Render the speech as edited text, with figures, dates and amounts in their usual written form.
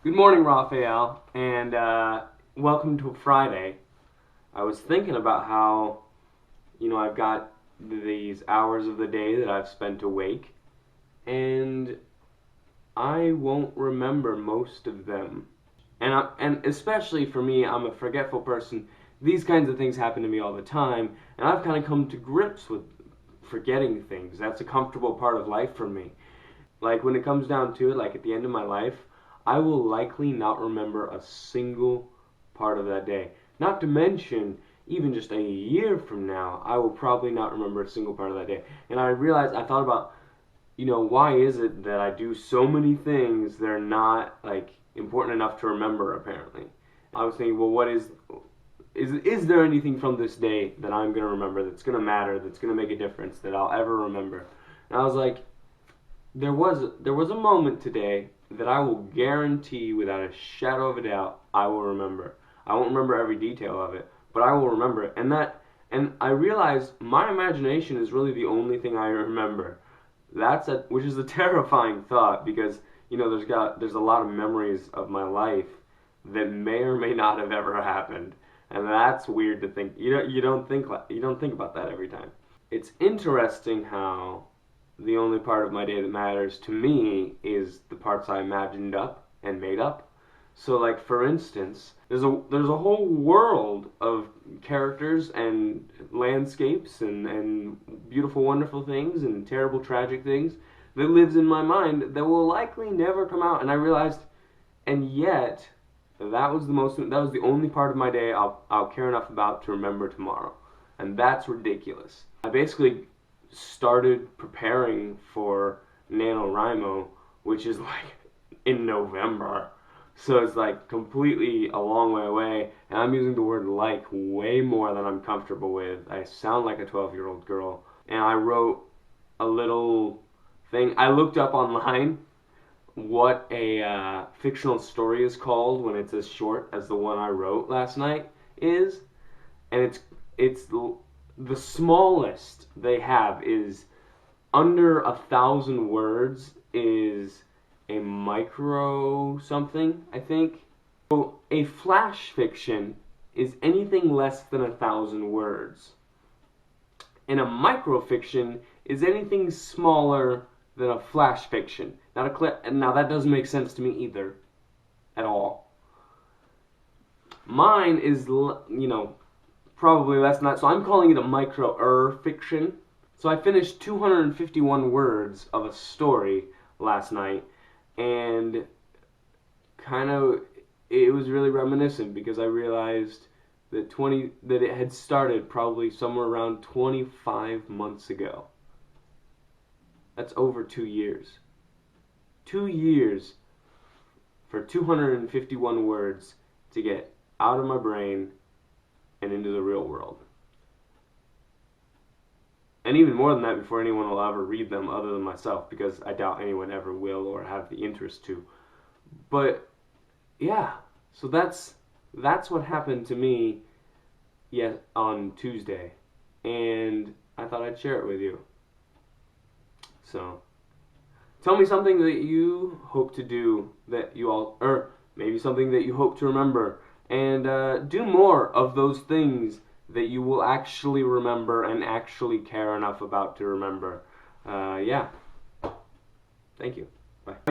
Good morning, Raphael, and welcome to Friday. I was thinking about how, I've got these hours of the day that I've spent awake, and I won't remember most of them. And especially for me, I'm a forgetful person. These kinds of things happen to me all the time, and I've kind of come to grips with forgetting things. That's a comfortable part of life for me. Like when it comes down to it, like at the end of my life, I will likely not remember a single part of that day. Not to mention, even just a year from now, I will probably not remember a single part of that day. And I thought about, why is it that I do so many things that are not like important enough to remember apparently. I was thinking, well, is there anything from this day that I'm going to remember that's going to matter, that's going to make a difference, that I'll ever remember? And I was like, there was a moment today that I will guarantee without a shadow of a doubt I will remember. I won't remember every detail of it, but I will remember it. And I realized my imagination is really the only thing I remember. Which is a terrifying thought because there's a lot of memories of my life that may or may not have ever happened, and that's weird to think. You don't think about that every time. It's interesting how the only part of my day that matters to me is the parts I imagined up and made up. So, like for instance, there's a whole world of characters and landscapes and beautiful, wonderful things and terrible, tragic things that lives in my mind that will likely never come out. And I realized, and yet, that was the only part of my day I'll care enough about to remember tomorrow, and that's ridiculous. I basically started preparing for NaNoWriMo, which is like in November. So it's like completely a long way away, and I'm using the word like way more than I'm comfortable with. I sound like a 12-year-old girl. And I wrote a little thing. I looked up online what a fictional story is called when it's as short as the one I wrote last night is, and it's the smallest they have is under 1,000 words is a micro something, I think. So a flash fiction is anything less than 1,000 words. And a microfiction is anything smaller than a flash fiction. Now that doesn't make sense to me either, at all. Mine is, probably less than that, so I'm calling it a micro-fiction. So I finished 251 words of a story last night, and it was really reminiscent because I realized that it had started probably somewhere around 25 months ago. That's over 2 years. 2 years for 251 words to get out of my brain and into the real world. And even more than that before anyone will ever read them other than myself, because I doubt anyone ever will or have the interest to. But yeah, so that's what happened to me on Tuesday, and I thought I'd share it with you. So tell me something that you hope to do or maybe something that you hope to remember, and do more of those things that you will actually remember and actually care enough about to remember. Yeah. Thank you. Bye.